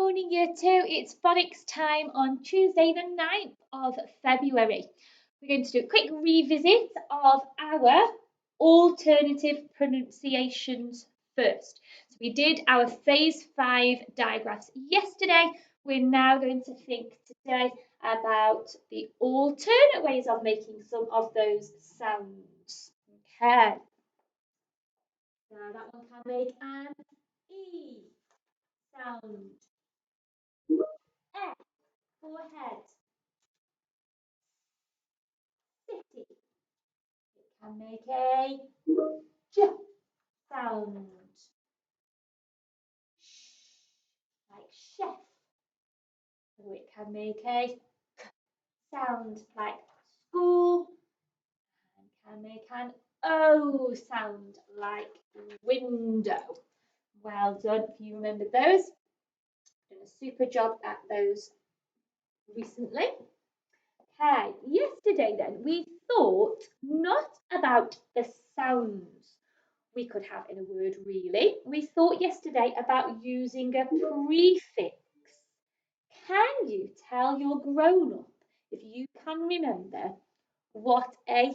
morning year 2. It's phonics time on Tuesday the 9th of February. We're going to do a quick revisit of our alternative pronunciations first. So we did our phase 5 digraphs yesterday. We're now going to think today about the alternate ways of making some of those sounds. Okay. Now that one can make an E sound. F for head. City. It can make a J sound. Like chef. So it can make a K sound like school. And can make an O sound like window. Well done if you remembered those. Done a super job at those recently. Okay, yesterday then we thought not about the sounds we could have in a word really. We thought yesterday about using a prefix. Can you tell your grown-up, if you can remember, what a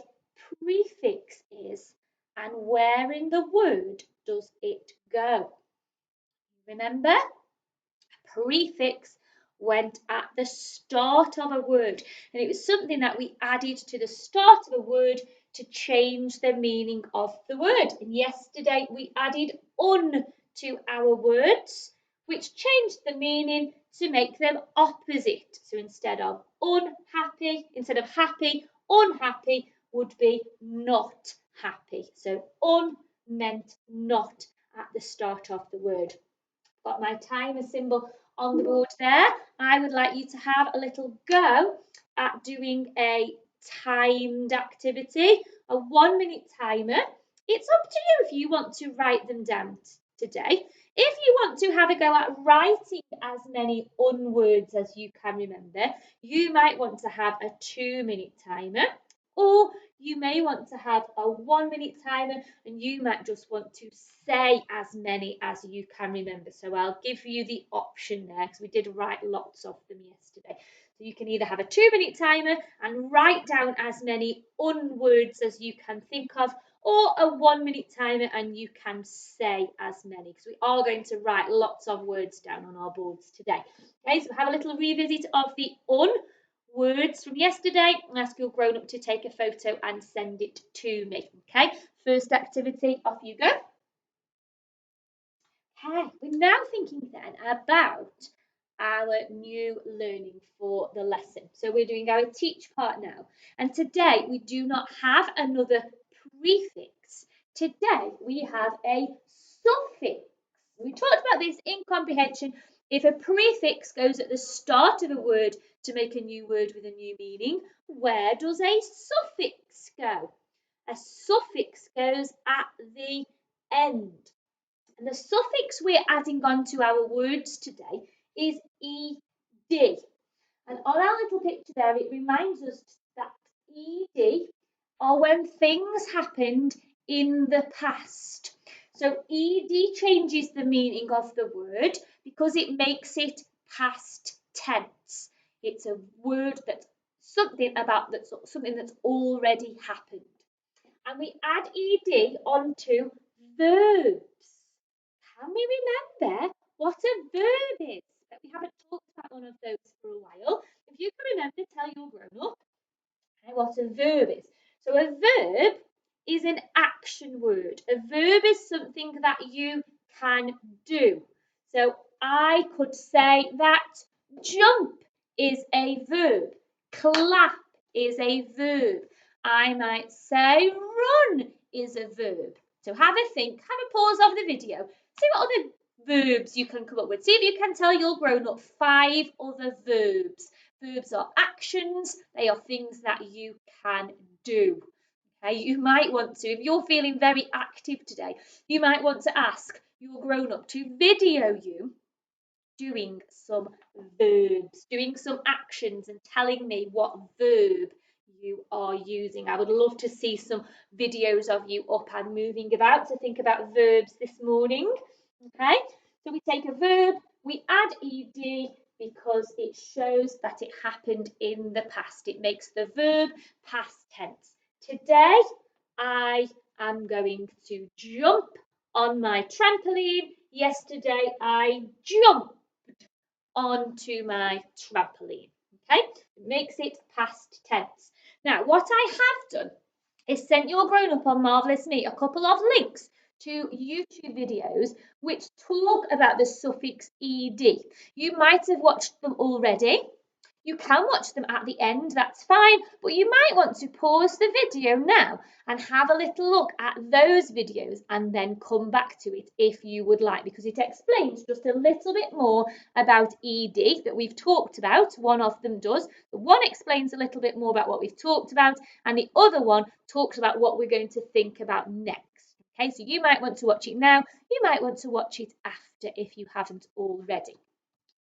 prefix is and where in the word does it go? Remember? A prefix went at the start of a word, and it was something that we added to the start of a word to change the meaning of the word. And yesterday we added un to our words, which changed the meaning to make them opposite. So instead of happy, unhappy would be not happy. So un meant not at the start of the word. Got my timer symbol on the board there. I would like you to have a little go at doing a timed activity, a 1-minute timer. It's up to you if you want to write them down today. If you want to have a go at writing as many words as you can remember, you might want to have a 2-minute timer, or you may want to have a 1-minute timer and you might just want to say as many as you can remember. So I'll give you the option there because we did write lots of them yesterday. So you can either have a 2-minute timer and write down as many words as you can think of, or a 1-minute timer and you can say as many, because we are going to write lots of words down on our boards today. Okay, so have a little revisit of the words from yesterday and ask your grown-up to take a photo and send it to me. Okay, first activity, off you go. Okay, we're now thinking then about our new learning for the lesson. So we're doing our teach part now, and today we do not have another prefix. Today we have a suffix. We talked about this in comprehension. If a prefix goes at the start of a word to make a new word with a new meaning, where does a suffix go? A suffix goes at the end. And the suffix we're adding on to our words today is ed. And on our little picture there, it reminds us that ed are when things happened in the past. So ed changes the meaning of the word because it makes it past tense. It's a word that's something that's already happened. And we add ed onto verbs. Can we remember what a verb is? But we haven't talked about one of those for a while. If you can remember, tell your grown-up what a verb is. So a verb is an action word. A verb is something that you can do. So I could say that jump is a verb. Clap is a verb. I might say run is a verb. So have a think, have a pause of the video. See what other verbs you can come up with. See if you can tell your grown-up 5 other verbs. Verbs are actions. They are things that you can do. Okay, you might want to, if you're feeling very active today, you might want to ask your grown-up to video you doing some verbs, doing some actions and telling me what verb you are using. I would love to see some videos of you up and moving about to think about verbs this morning. Okay, so we take a verb, We add ed because it shows that it happened in the past. It makes the verb past tense. Today, I am going to jump on my trampoline. Yesterday, I jumped onto my trampoline. Okay, it makes it past tense. Now, what I have done is sent your grown-up on Marvellous Me a couple of links to YouTube videos which talk about the suffix ed. You might have watched them already. You can watch them at the end, that's fine, but you might want to pause the video now and have a little look at those videos and then come back to it if you would like, because it explains just a little bit more about ed that we've talked about. One of them does. The one explains a little bit more about what we've talked about, and the other one talks about what we're going to think about next. Okay, so you might want to watch it now. You might want to watch it after if you haven't already.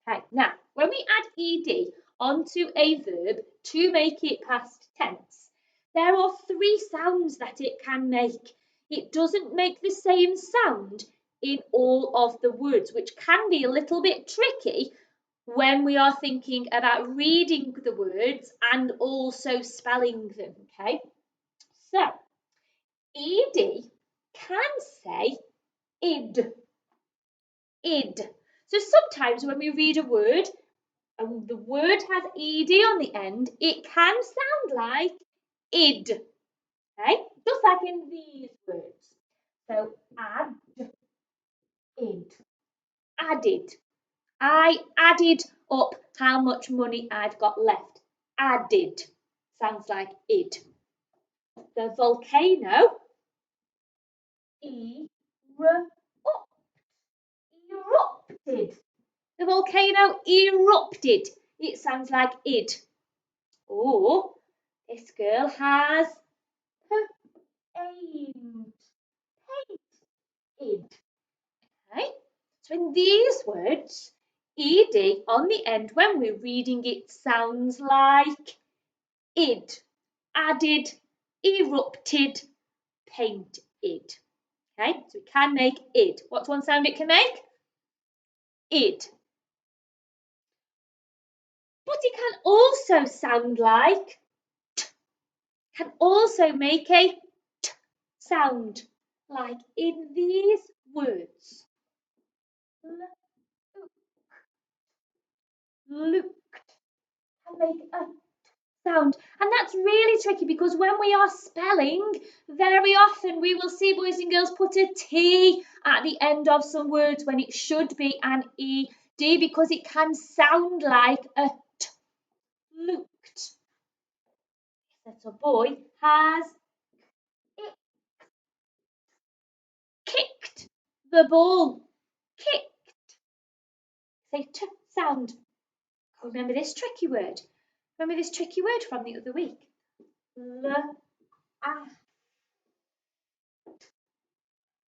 Okay, now, when we add ed onto a verb to make it past tense, there are three sounds that it can make. It doesn't make the same sound in all of the words, which can be a little bit tricky when we are thinking about reading the words and also spelling them, okay? So, ed can say id, id. So sometimes when we read a word, and the word has ed on the end, it can sound like id, okay? Just like in these words. So add, id, added. I added up how much money I've got left. Added sounds like id. The volcano, erupted. The volcano erupted. It sounds like id. Or this girl has aimed, painted. Okay? So in these words, ed on the end, when we're reading it, sounds like id, added, erupted, painted. Okay, so it can make id. What's one sound it can make? Id. But it can also sound like t, can also make a t sound, like in these words. Looked, can make a sound. And that's really tricky because when we are spelling, very often we will see boys and girls put a T at the end of some words when it should be an ED because it can sound like a T. Looked. That a boy has kicked the ball. Kicked. Say T sound. Oh, remember this tricky word. Remember this tricky word from the other week.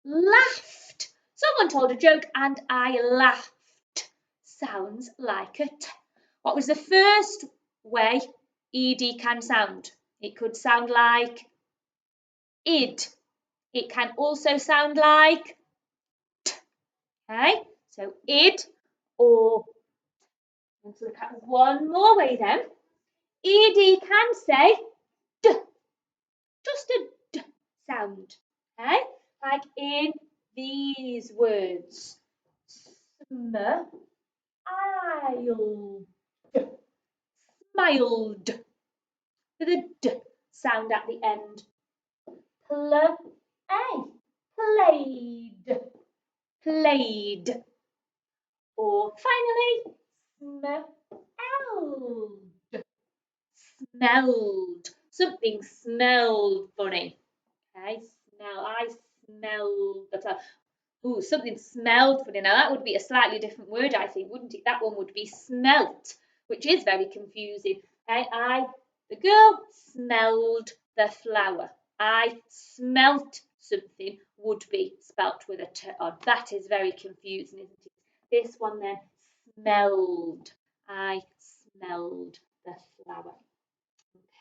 Laughed. Someone told a joke and I laughed. Sounds like a T. What was the first way ed can sound? It could sound like id. It can also sound like T. Okay, so id, or let's look at one more way then. Ed can say D, just a D sound. Okay, like in these words. Smiled, smiled, with a D sound at the end. Played, played. Or finally, smelled. Something smelled funny. Okay, smell. I smelled the flower. Ooh, something smelled funny. Now that would be a slightly different word, I think, wouldn't it? That one would be smelt, which is very confusing. Okay, the girl smelled the flower. I smelt something would be spelt with a T on. That is very confusing, isn't it? This one then, smelled. I smelled the flower.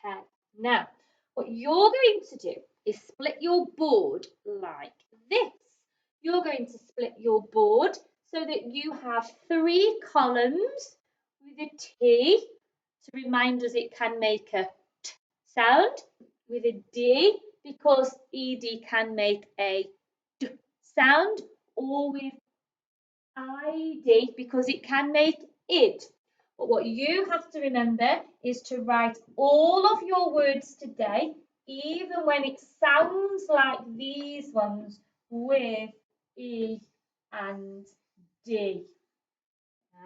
Okay, now what you're going to do is split your board like this. You're going to split your board so that you have 3 columns with a T to remind us it can make a T sound, with a D because ED can make a D sound, or with ID because it can make id. But what you have to remember is to write all of your words today, even when it sounds like these ones with E and D.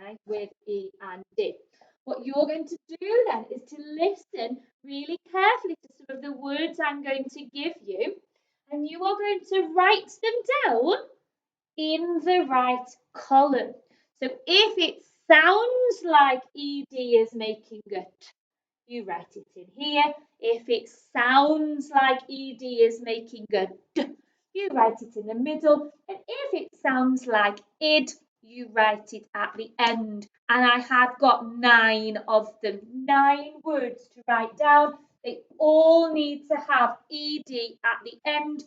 Okay, with E and D. What you're going to do then is to listen really carefully to some of the words I'm going to give you, and you are going to write them down in the right column. So if it sounds like ED is making a T, you write it in here. If it sounds like ED is making a D, you write it in the middle. And if it sounds like id, you write it at the end. And I have got 9 of them, 9 words to write down. They all need to have ED at the end,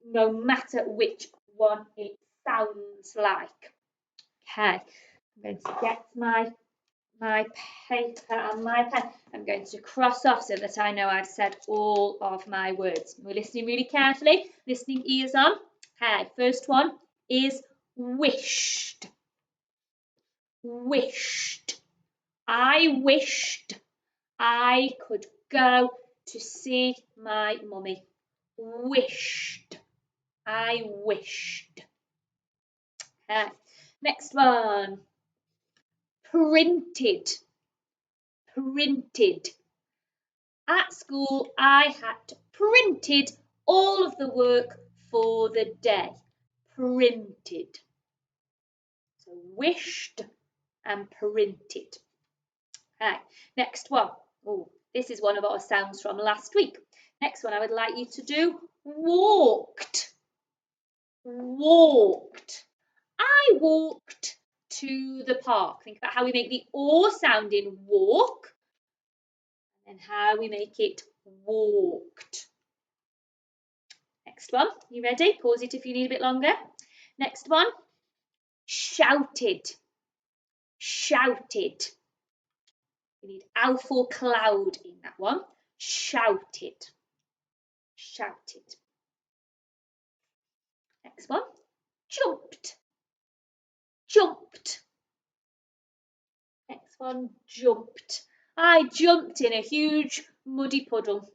no matter which one it sounds like. Okay, I'm going to get my paper and my pen. I'm going to cross off so that I know I've said all of my words. We're listening really carefully, listening ears on. Okay, first one is wished. Wished. I wished I could go to see my mummy. Wished. I wished. Okay. Next one. Printed. Printed. At school, I had printed all of the work for the day. Printed. So wished and printed. Okay. Next one. Oh, this is one of our sounds from last week. Next one I would like you to do walked. Walked. I walked to the park. Think about how we make the O sound in walk and how we make it walked. Next one. You ready? Pause it if you need a bit longer. Next one. Shouted. Shouted. We need owl for cloud in that one. Shouted. Shouted. Next one. Jumped. Jumped. Next one. Jumped. I jumped in a huge muddy puddle.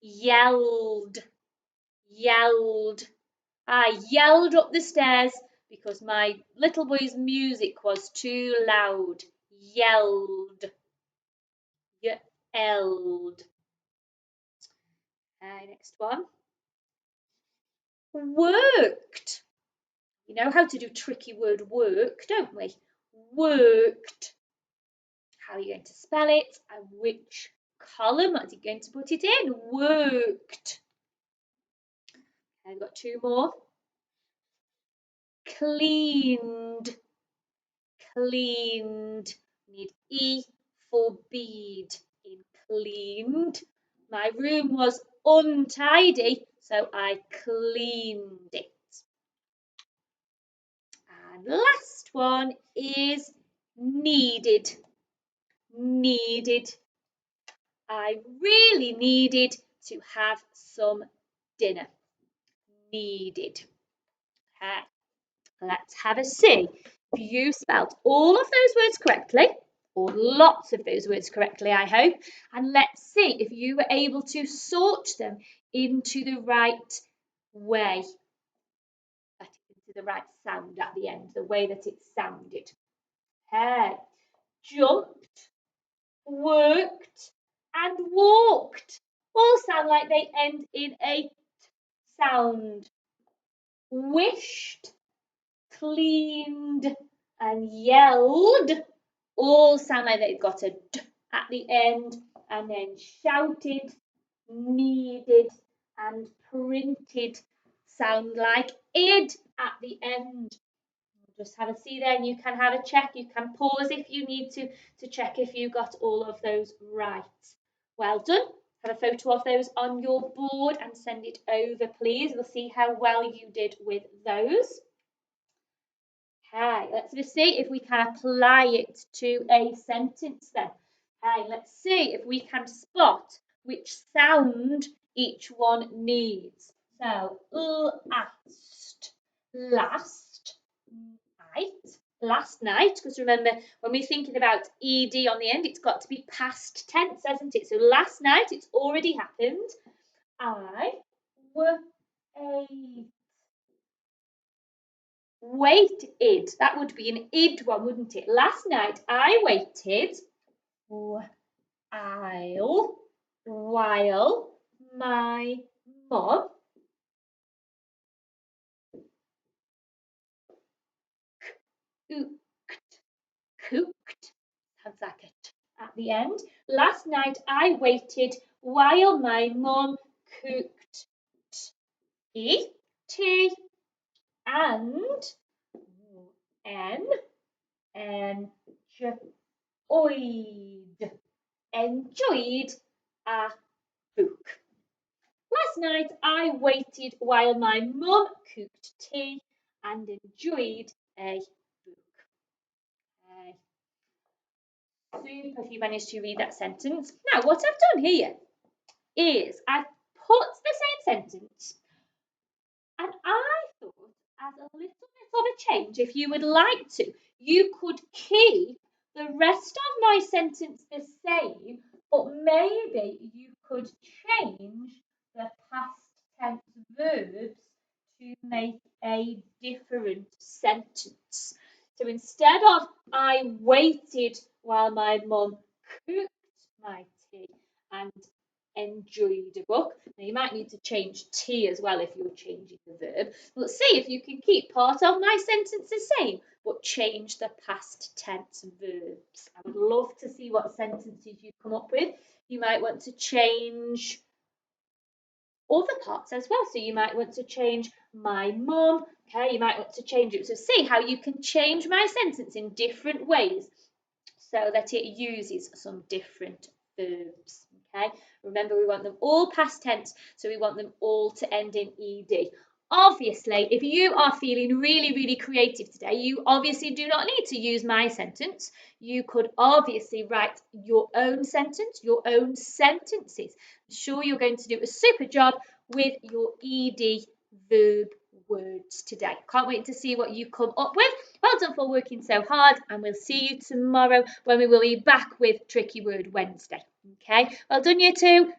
Yelled. Yelled. I yelled up the stairs because my little boy's music was too loud. Yelled. Yelled. Next one. Worked. You know how to do tricky word work, don't we? Worked. How are you going to spell it? And which column are you going to put it in? Worked. I've got 2 more. Cleaned. Cleaned. We need E for bead in cleaned. My room was untidy, so I cleaned it. And last one is needed. Needed. I really needed to have some dinner. Needed. Okay. Let's have a see. If you spelled all of those words correctly, or lots of those words correctly, I hope, and let's see if you were able to sort them into the right way, into the right sound at the end, the way that it sounded. Okay. Jumped, worked, and walked all sound like they end in a t sound. Wished, cleaned, and yelled all sound like they've got a d at the end, and then shouted, needed, and printed sound like id at the end. Just have a see there, and you can have a check. You can pause if you need to check if you got all of those right. Well done. have a photo of those on your board and send it over, please. We'll see how well you did with those. Okay, let's just see if we can apply it to a sentence then. Okay, let's see if we can spot which sound each one needs. So, last night, because remember, when we're thinking about ed on the end, it's got to be past tense, hasn't it? So last night, it's already happened. I waited. That would be an id one, wouldn't it? Last night, I waited while my mom cooked. Sounds like it at the end. Last night I waited while my mom cooked tea and enjoyed a book. Last night I waited while my mum cooked tea and enjoyed a book. Super if you managed to read that sentence. Now, what I've done here is I've put the same sentence, and I thought, as a little bit of a change, if you would like to, you could keep the rest of my sentence the same, but maybe you could change the past tense verbs to make a different sentence. So instead of I waited while my mum cooked my tea and enjoyed a book. Now you might need to change tea as well if you're changing the verb. Let's see if you can keep part of my sentence the same, but change the past tense verbs. I would love to see what sentences you come up with. You might want to change other parts as well. So you might want to change my mum. Okay, you might want to change it. So see how you can change my sentence in different ways so that it uses some different verbs. Okay, remember we want them all past tense, so we want them all to end in ed. Obviously, if you are feeling really creative today, you obviously do not need to use my sentence. You could obviously write your own sentence, your own sentences. I'm sure you're going to do a super job with your ed verb words today. Can't wait to see what you come up with. Well done for working so hard, and we'll see you tomorrow when we will be back with Tricky Word Wednesday. Okay, well done you two.